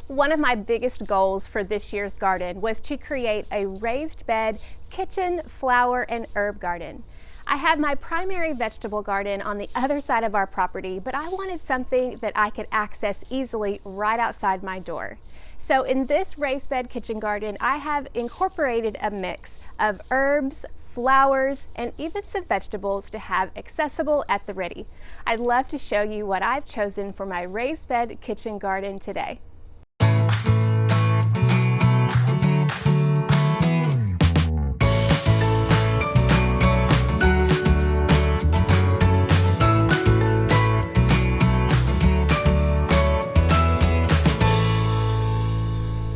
One of my biggest goals for this year's garden was to create a raised bed kitchen, flower, and herb garden. I have my primary vegetable garden on the other side of our property, but I wanted something that I could access easily right outside my door. So in this raised bed kitchen garden, I have incorporated a mix of herbs, flowers, and even some vegetables to have accessible at the ready. I'd love to show you what I've chosen for my raised bed kitchen garden today.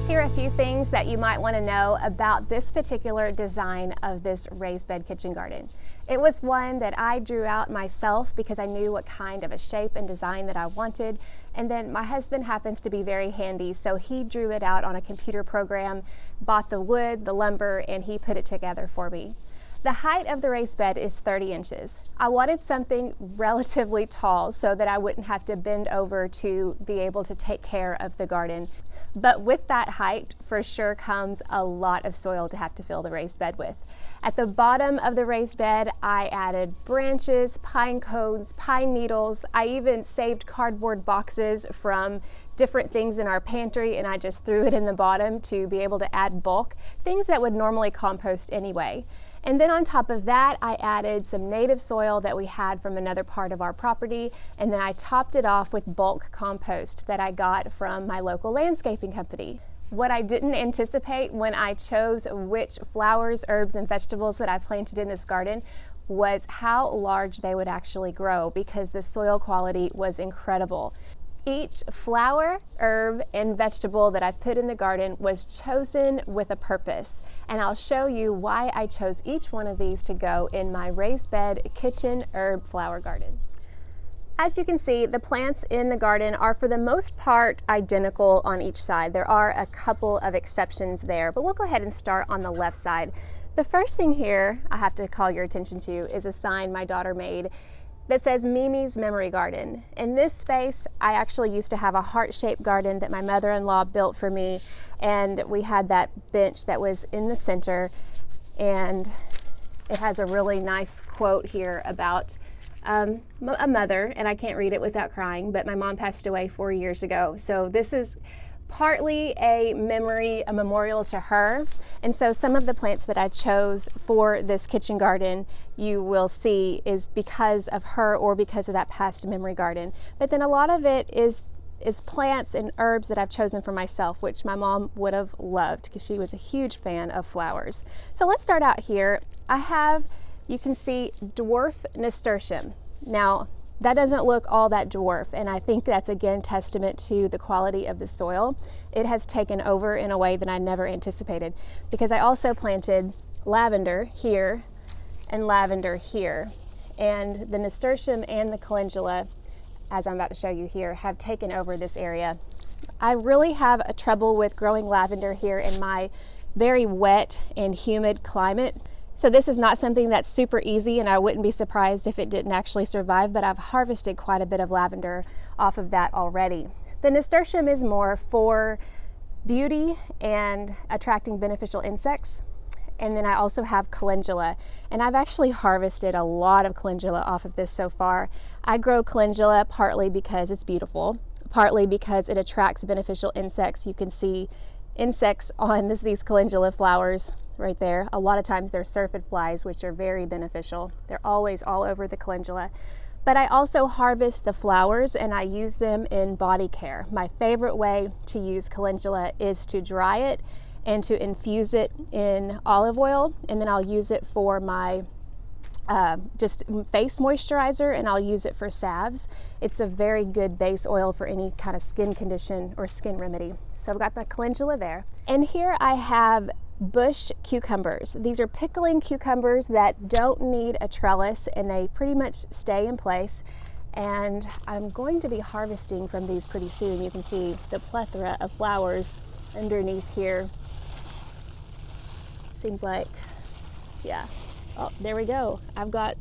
Here are a few things that you might want to know about this particular design of this raised bed kitchen garden. It was one that I drew out myself because I knew what kind of a shape and design that I wanted, and then my husband happens to be very handy, so he drew it out on a computer program, bought the wood, the lumber, and he put it together for me. The height of the raised bed is 30 inches. I wanted something relatively tall so that I wouldn't have to bend over to be able to take care of the garden. But with that height, for sure comes a lot of soil to have to fill the raised bed with. At the bottom of the raised bed, I added branches, pine cones, pine needles. I even saved cardboard boxes from different things in our pantry, and I just threw it in the bottom to be able to add bulk, things that would normally compost anyway. And then on top of that, I added some native soil that we had from another part of our property, and then I topped it off with bulk compost that I got from my local landscaping company. What I didn't anticipate when I chose which flowers, herbs, and vegetables that I planted in this garden was how large they would actually grow, because the soil quality was incredible. Each flower, herb, and vegetable that I put in the garden was chosen with a purpose, and I'll show you why I chose each one of these to go in my raised bed kitchen herb flower garden. As you can see, the plants in the garden are for the most part identical on each side. There are a couple of exceptions there, but we'll go ahead and start on the left side. The first thing here I have to call your attention to is a sign my daughter made that says Mimi's Memory Garden. In this space, I actually used to have a heart-shaped garden that my mother-in-law built for me, and we had that bench that was in the center, and it has a really nice quote here about a mother, and I can't read it without crying, but my mom passed away 4 years ago. So this is partly a memory, a memorial to her. And so some of the plants that I chose for this kitchen garden, you will see, is because of her or because of that past memory garden. But then a lot of it is plants and herbs that I've chosen for myself, which my mom would have loved because she was a huge fan of flowers. So let's start out here. I have, you can see, Dwarf Nasturtium. Now, that doesn't look all that dwarf, and I think that's again testament to the quality of the soil. It has taken over in a way that I never anticipated, because I also planted lavender here and lavender here, and the nasturtium and the calendula, as I'm about to show you here, have taken over this area. I really have a trouble with growing lavender here in my very wet and humid climate. So this is not something that's super easy, and I wouldn't be surprised if it didn't actually survive, but I've harvested quite a bit of lavender off of that already. The nasturtium is more for beauty and attracting beneficial insects. And then I also have calendula, and I've actually harvested a lot of calendula off of this so far. I grow calendula partly because it's beautiful, partly because it attracts beneficial insects. You can see insects on these calendula flowers right there. A lot of times they're syrphid flies, which are very beneficial. They're always all over the calendula. But I also harvest the flowers and I use them in body care. My favorite way to use calendula is to dry it and to infuse it in olive oil, and then I'll use it for my just face moisturizer, and I'll use it for salves. It's a very good base oil for any kind of skin condition or skin remedy. So I've got the calendula there. And here I have bush cucumbers. These are pickling cucumbers that don't need a trellis, and they pretty much stay in place. And I'm going to be harvesting from these pretty soon. You can see the plethora of flowers underneath here. Seems like, yeah. Oh, there we go. I've got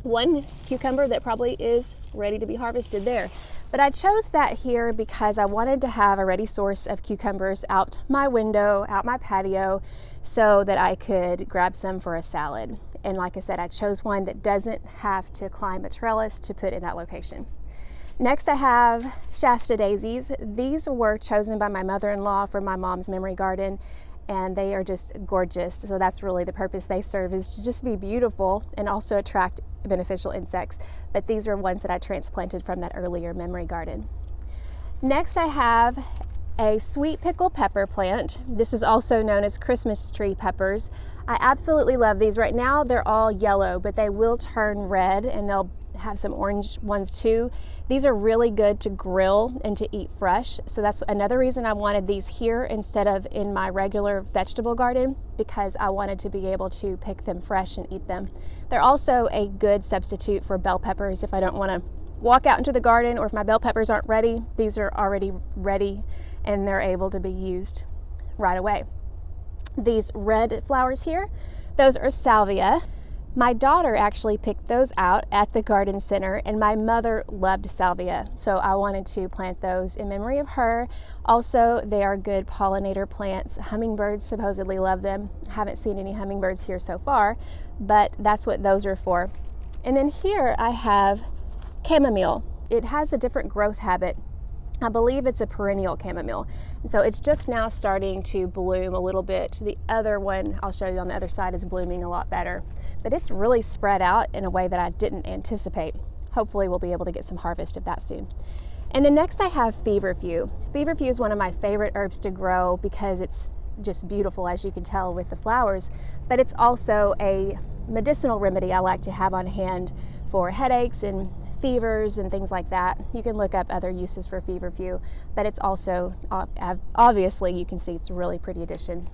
one cucumber that probably is ready to be harvested there. But I chose that here because I wanted to have a ready source of cucumbers out my window, out my patio, so that I could grab some for a salad. And like I said, I chose one that doesn't have to climb a trellis to put in that location. Next I have Shasta Daisies. These were chosen by my mother-in-law from my mom's memory garden, and they are just gorgeous. So that's really the purpose they serve, is to just be beautiful and also attract beneficial insects. But these are ones that I transplanted from that earlier memory garden. Next I have a sweet pickle pepper plant. This is also known as Christmas tree peppers. I absolutely love these. Right now they're all yellow, but they will turn red and they'll have some orange ones too. These are really good to grill and to eat fresh. So that's another reason I wanted these here instead of in my regular vegetable garden, because I wanted to be able to pick them fresh and eat them. They're also a good substitute for bell peppers if I don't want to walk out into the garden, or if my bell peppers aren't ready. These are already ready and they're able to be used right away. These red flowers here, those are salvia. My daughter actually picked those out at the garden center, and my mother loved salvia, so I wanted to plant those in memory of her. Also, they are good pollinator plants. Hummingbirds supposedly love them. Haven't seen any hummingbirds here so far, but that's what those are for. And then here I have chamomile. It has a different growth habit. I believe it's a perennial chamomile. And so it's just now starting to bloom a little bit. The other one I'll show you on the other side is blooming a lot better. But it's really spread out in a way that I didn't anticipate. Hopefully we'll be able to get some harvest of that soon. And then next I have Feverfew. Feverfew is one of my favorite herbs to grow because it's just beautiful, as you can tell with the flowers, but it's also a medicinal remedy I like to have on hand for headaches and fevers and things like that. You can look up other uses for Feverfew, but it's also, obviously you can see it's a really pretty addition.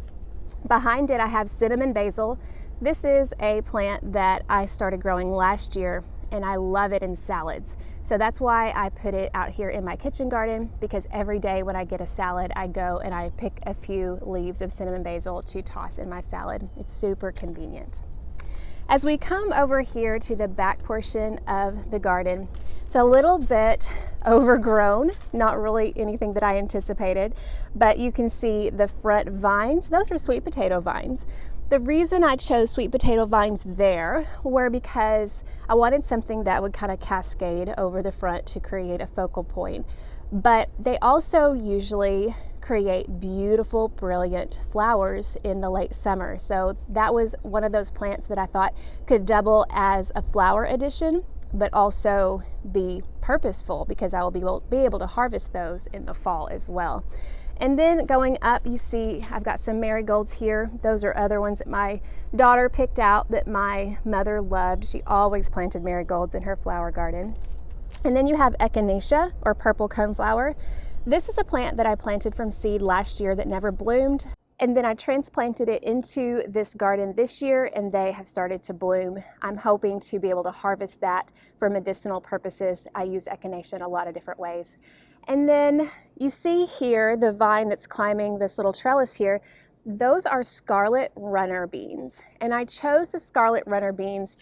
Behind it I have cinnamon basil. This is a plant that I started growing last year, and I love it in salads. So that's why I put it out here in my kitchen garden, because every day when I get a salad, I go and I pick a few leaves of cinnamon basil to toss in my salad. It's super convenient. As we come over here to the back portion of the garden, it's a little bit overgrown, not really anything that I anticipated, but you can see the front vines. Those are sweet potato vines. The reason I chose sweet potato vines there were because I wanted something that would kind of cascade over the front to create a focal point. But they also usually create beautiful, brilliant flowers in the late summer. So that was one of those plants that I thought could double as a flower addition, but also be purposeful, because I will be able to harvest those in the fall as well. And then going up, you see I've got some marigolds here. Those are other ones that my daughter picked out that my mother loved. She always planted marigolds in her flower garden. And then you have Echinacea, or purple coneflower. This is a plant that I planted from seed last year that never bloomed. And then I transplanted it into this garden this year, and they have started to bloom. I'm hoping to be able to harvest that for medicinal purposes. I use Echinacea in a lot of different ways. And then you see here the vine that's climbing this little trellis here. Those are Scarlet runner beans. And I chose the Scarlet runner beans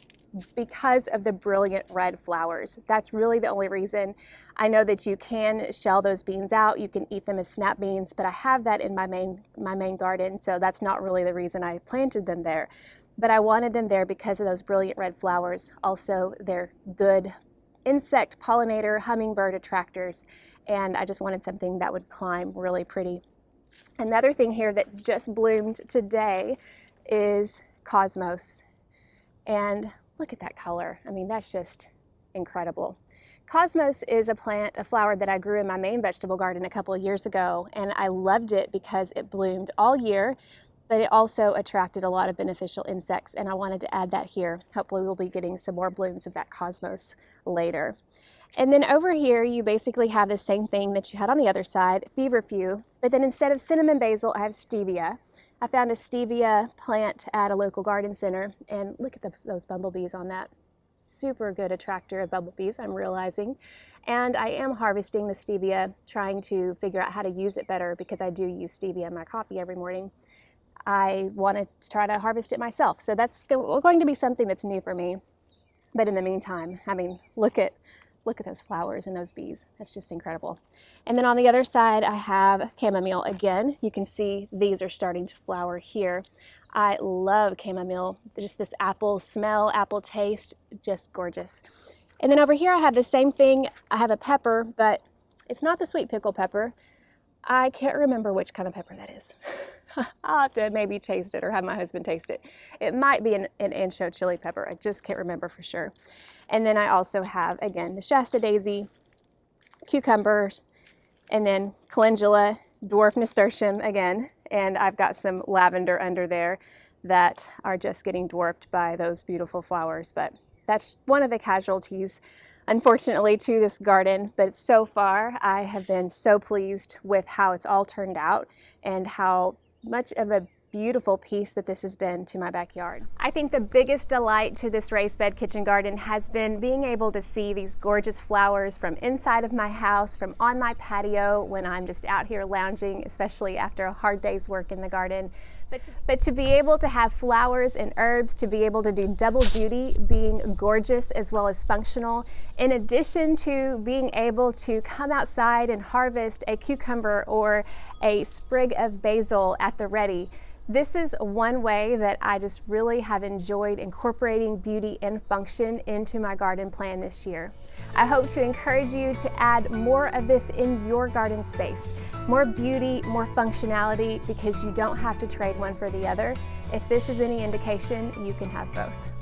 because of the brilliant red flowers. That's really the only reason. I know that you can shell those beans out, you can eat them as snap beans, but I have that in my main garden, so that's not really the reason I planted them there. But I wanted them there because of those brilliant red flowers. Also, they're good insect pollinator, hummingbird attractors, and I just wanted something that would climb really pretty. Another thing here that just bloomed today is Cosmos. And look at that color. I mean, that's just incredible. Cosmos is a flower that I grew in my main vegetable garden a couple of years ago, and I loved it because it bloomed all year, but it also attracted a lot of beneficial insects, and I wanted to add that here. Hopefully we'll be getting some more blooms of that Cosmos later. And then over here, you basically have the same thing that you had on the other side, Feverfew, but then instead of cinnamon basil, I have Stevia. I found a Stevia plant at a local garden center, and look at those bumblebees on that. Super good attractor of bumblebees, I'm realizing. And I am harvesting the Stevia, trying to figure out how to use it better, because I do use Stevia in my coffee every morning. I want to try to harvest it myself, so that's going to be something that's new for me. But in the meantime, I mean, look at look at those flowers and those bees. That's just incredible. And then on the other side, I have chamomile again. You can see these are starting to flower here. I love chamomile, just this apple smell, apple taste, just gorgeous. And then over here I have the same thing. I have a pepper, but it's not the sweet pickle pepper. I can't remember which kind of pepper that is. I'll have to maybe taste it or have my husband taste it. It might be an ancho chili pepper. I just can't remember for sure. And then I also have, again, the Shasta Daisy, cucumbers, and then Calendula, Dwarf Nasturtium again. And I've got some lavender under there that are just getting dwarfed by those beautiful flowers. But that's one of the casualties, unfortunately, to this garden. But so far, I have been so pleased with how it's all turned out and how much of a beautiful piece that this has been to my backyard. I think the biggest delight to this raised bed kitchen garden has been being able to see these gorgeous flowers from inside of my house, from on my patio when I'm just out here lounging, especially after a hard day's work in the garden. But to be able to have flowers and herbs, to be able to do double duty, being gorgeous as well as functional, in addition to being able to come outside and harvest a cucumber or a sprig of basil at the ready. This is one way that I just really have enjoyed incorporating beauty and function into my garden plan this year. I hope to encourage you to add more of this in your garden space. More beauty, more functionality, because you don't have to trade one for the other. If this is any indication, you can have both.